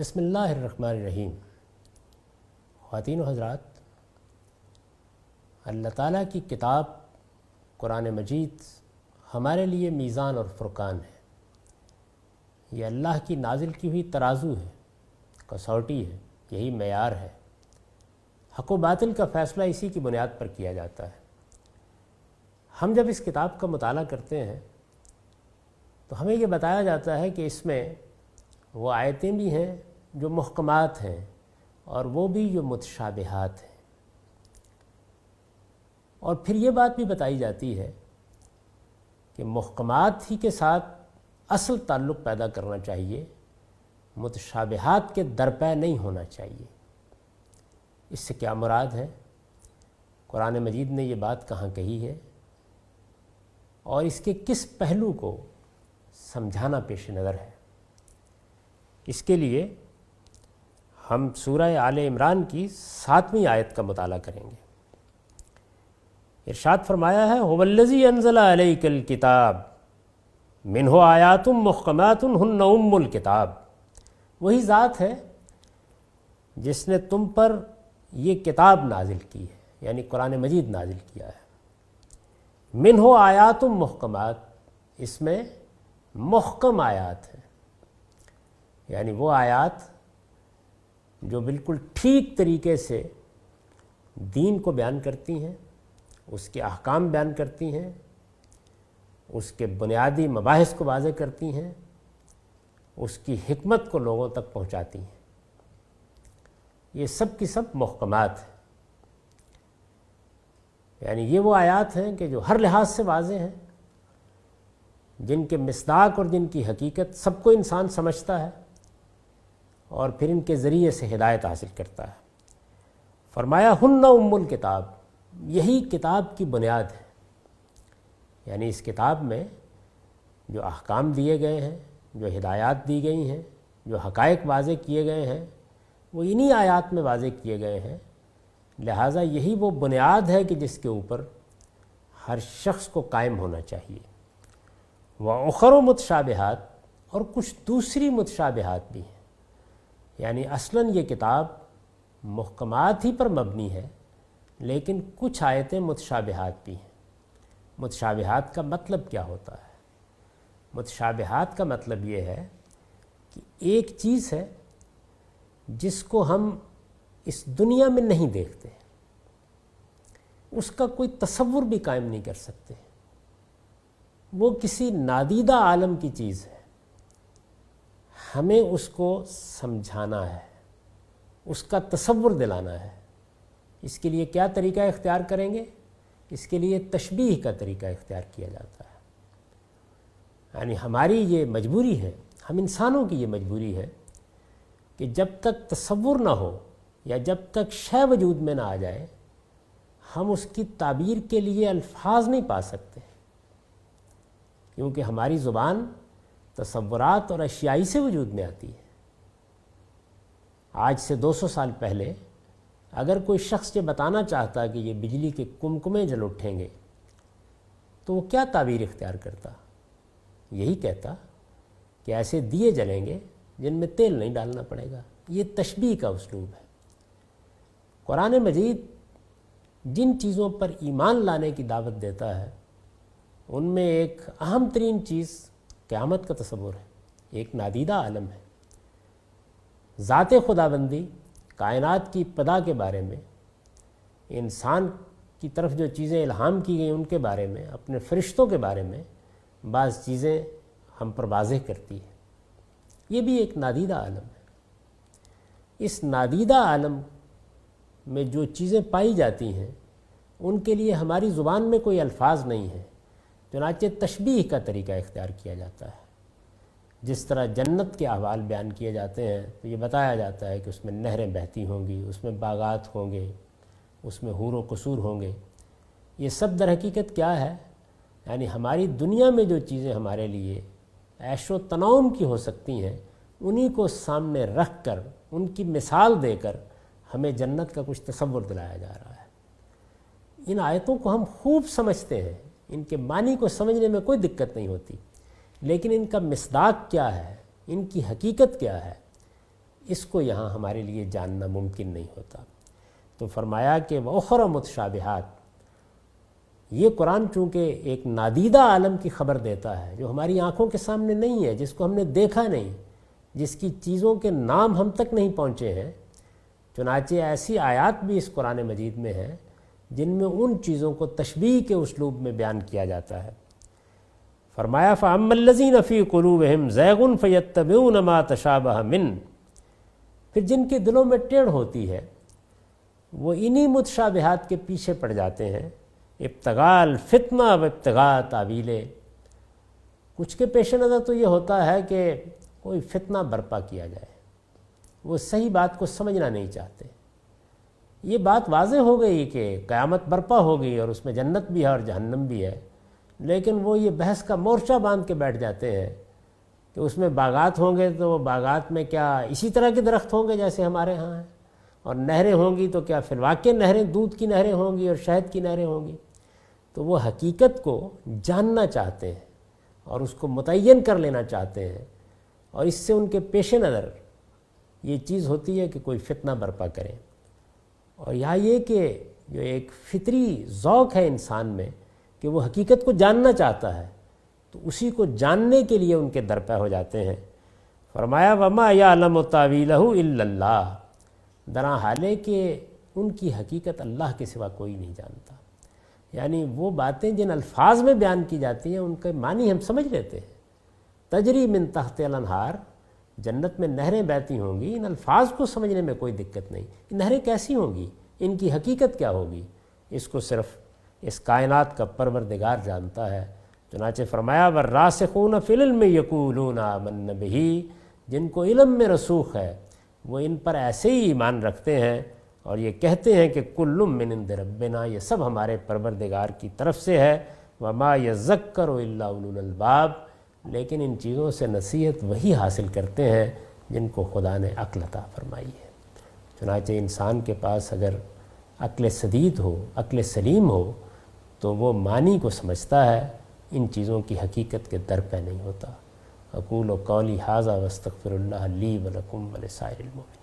بسم اللہ الرحمن الرحیم۔ خواتین و حضرات، اللہ تعالیٰ کی کتاب قرآن مجید ہمارے لیے میزان اور فرقان ہے۔ یہ اللہ کی نازل کی ہوئی ترازو ہے، کسوٹی ہے، یہی معیار ہے۔ حق و باطل کا فیصلہ اسی کی بنیاد پر کیا جاتا ہے۔ ہم جب اس کتاب کا مطالعہ کرتے ہیں تو ہمیں یہ بتایا جاتا ہے کہ اس میں وہ آیتیں بھی ہیں جو محکمات ہیں اور وہ بھی جو متشابہات ہیں، اور پھر یہ بات بھی بتائی جاتی ہے کہ محکمات ہی کے ساتھ اصل تعلق پیدا کرنا چاہیے، متشابہات کے درپے نہیں ہونا چاہیے۔ اس سے کیا مراد ہے؟ قرآن مجید نے یہ بات کہاں کہی ہے اور اس کے کس پہلو کو سمجھانا پیش نظر ہے؟ اس کے لیے ہم سورہ آل عمران کی 7ویں آیت کا مطالعہ کریں گے۔ ارشاد فرمایا ہے هو الذی انزل علیک الکتاب منہ آیات محکمات ہن ام الکتاب۔ وہی ذات ہے جس نے تم پر یہ کتاب نازل کی ہے، یعنی قرآن مجید نازل کیا ہے۔ منہ آیات محکمات، اس میں محکم آیات ہیں، یعنی وہ آیات جو بالکل ٹھیک طریقے سے دین کو بیان کرتی ہیں، اس کے احکام بیان کرتی ہیں، اس کے بنیادی مباحث کو واضح کرتی ہیں، اس کی حکمت کو لوگوں تک پہنچاتی ہیں۔ یہ سب کی سب محکمات ہیں، یعنی یہ وہ آیات ہیں کہ جو ہر لحاظ سے واضح ہیں، جن کے مصداق اور جن کی حقیقت سب کو انسان سمجھتا ہے اور پھر ان کے ذریعے سے ہدایت حاصل کرتا ہے۔ فرمایا ہن ام الکتاب، یہی کتاب کی بنیاد ہے، یعنی اس کتاب میں جو احکام دیے گئے ہیں، جو ہدایات دی گئی ہیں، جو حقائق واضح کیے گئے ہیں، وہ انہی آیات میں واضح کیے گئے ہیں۔ لہٰذا یہی وہ بنیاد ہے کہ جس کے اوپر ہر شخص کو قائم ہونا چاہیے۔ وَأُخَرُ متشابہات، اور کچھ دوسری متشابہات بھی ہیں، یعنی اصلاً یہ کتاب محکمات ہی پر مبنی ہے، لیکن کچھ آیتیں متشابہات بھی ہیں۔ متشابہات کا مطلب کیا ہوتا ہے؟ متشابہات کا مطلب یہ ہے کہ ایک چیز ہے جس کو ہم اس دنیا میں نہیں دیکھتے، اس کا کوئی تصور بھی قائم نہیں کر سکتے، وہ کسی نادیدہ عالم کی چیز ہے، ہمیں اس کو سمجھانا ہے، اس کا تصور دلانا ہے۔ اس کے لیے کیا طریقہ اختیار کریں گے؟ اس کے لیے تشبیہ کا طریقہ اختیار کیا جاتا ہے۔ یعنی ہماری یہ مجبوری ہے، ہم انسانوں کی یہ مجبوری ہے کہ جب تک تصور نہ ہو یا جب تک شے وجود میں نہ آ جائے، ہم اس کی تعبیر کے لیے الفاظ نہیں پا سکتے، کیونکہ ہماری زبان تصورات اور اشیائی سے وجود میں آتی ہے۔ آج سے 200 سال پہلے اگر کوئی شخص یہ بتانا چاہتا کہ یہ بجلی کے کمکمے جل اٹھیں گے تو وہ کیا تعبیر اختیار کرتا؟ یہی کہتا کہ ایسے دیے جلیں گے جن میں تیل نہیں ڈالنا پڑے گا۔ یہ تشبیہ کا اسلوب ہے۔ قرآن مجید جن چیزوں پر ایمان لانے کی دعوت دیتا ہے ان میں ایک اہم ترین چیز قیامت کا تصور ہے، ایک نادیدہ عالم ہے۔ ذات خداوندی، کائنات کی ابتدا کے بارے میں، انسان کی طرف جو چیزیں الہام کی گئیں ان کے بارے میں، اپنے فرشتوں کے بارے میں بعض چیزیں ہم پر واضح کرتی ہے۔ یہ بھی ایک نادیدہ عالم ہے۔ اس نادیدہ عالم میں جو چیزیں پائی جاتی ہیں ان کے لیے ہماری زبان میں کوئی الفاظ نہیں ہیں، چنانچہ تشبیہ کا طریقہ اختیار کیا جاتا ہے۔ جس طرح جنت کے احوال بیان کیے جاتے ہیں تو یہ بتایا جاتا ہے کہ اس میں نہریں بہتی ہوں گی، اس میں باغات ہوں گے، اس میں حور و قصور ہوں گے۔ یہ سب در حقیقت کیا ہے؟ یعنی ہماری دنیا میں جو چیزیں ہمارے لیے عیش و تنعم کی ہو سکتی ہیں، انہی کو سامنے رکھ کر، ان کی مثال دے کر ہمیں جنت کا کچھ تصور دلایا جا رہا ہے۔ ان آیتوں کو ہم خوب سمجھتے ہیں، ان کے معنی کو سمجھنے میں کوئی دقت نہیں ہوتی، لیکن ان کا مصداق کیا ہے، ان کی حقیقت کیا ہے، اس کو یہاں ہمارے لیے جاننا ممکن نہیں ہوتا۔ تو فرمایا کہ وَأُخَرَ مُتَشَابِهَاتٌ، یہ قرآن چونکہ ایک نادیدہ عالم کی خبر دیتا ہے جو ہماری آنکھوں کے سامنے نہیں ہے، جس کو ہم نے دیکھا نہیں، جس کی چیزوں کے نام ہم تک نہیں پہنچے ہیں، چنانچہ ایسی آیات بھی اس قرآن مجید میں ہیں جن میں ان چیزوں کو تشبیہ کے اسلوب میں بیان کیا جاتا ہے۔ فرمایا فَأَمَّا الَّذِينَ فِي قُلُوبِهِمْ زَيْغٌ فَيَتَّبِعُونَ مَا تَشَابَهَ مِنْهُ، پھر جن کے دلوں میں ٹیڑھ ہوتی ہے وہ انہی متشابہات کے پیچھے پڑ جاتے ہیں، ابتغاء الفتنہ و ابتغاء تاویلہ، کچھ کے پیش نظر تو یہ ہوتا ہے کہ کوئی فتنہ برپا کیا جائے، وہ صحیح بات کو سمجھنا نہیں چاہتے۔ یہ بات واضح ہو گئی کہ قیامت برپا ہوگی اور اس میں جنت بھی ہے اور جہنم بھی ہے، لیکن وہ یہ بحث کا مورچہ باندھ کے بیٹھ جاتے ہیں کہ اس میں باغات ہوں گے تو وہ باغات میں کیا اسی طرح کے درخت ہوں گے جیسے ہمارے ہاں ہیں، اور نہریں ہوں گی تو کیا فی الواقع نہریں دودھ کی نہریں ہوں گی اور شہد کی نہریں ہوں گی۔ تو وہ حقیقت کو جاننا چاہتے ہیں اور اس کو متعین کر لینا چاہتے ہیں، اور اس سے ان کے پیش نظر یہ چیز ہوتی ہے کہ کوئی فتنہ برپا کرے۔ اور یہاں یہ کہ جو ایک فطری ذوق ہے انسان میں کہ وہ حقیقت کو جاننا چاہتا ہے، تو اسی کو جاننے کے لیے ان کے درپے ہو جاتے ہیں۔ فرمایا وَمَا يَعْلَمُ تَأْوِيلَهُ إِلَّا اللَّهُ، درا حال ہے کہ ان کی حقیقت اللہ کے سوا کوئی نہیں جانتا۔ یعنی وہ باتیں جن الفاظ میں بیان کی جاتی ہیں ان کے معنی ہم سمجھ لیتے ہیں۔ تجری من تحت الانہار، جنت میں نہریں بہتی ہوں گی، ان الفاظ کو سمجھنے میں کوئی دقت نہیں، یہ نہریں کیسی ہوں گی، ان کی حقیقت کیا ہوگی، اس کو صرف اس کائنات کا پروردگار جانتا ہے۔ چنانچہ فرمایا والراسخون فی العلم یقولون آمنا بہ، جن کو علم میں رسوخ ہے وہ ان پر ایسے ہی ایمان رکھتے ہیں اور یہ کہتے ہیں کہ کل من عند ربنا، یہ سب ہمارے پروردگار کی طرف سے ہے۔ وما یذکر الا اولو الالباب، لیکن ان چیزوں سے نصیحت وہی حاصل کرتے ہیں جن کو خدا نے عقل عطا فرمائی ہے۔ چنانچہ انسان کے پاس اگر عقل سدید ہو، عقل سلیم ہو، تو وہ معنی کو سمجھتا ہے، ان چیزوں کی حقیقت کے در پہ نہیں ہوتا۔ اقول قولی ھذا واستغفر اللہ لی ولکم ولسائر المؤمنین۔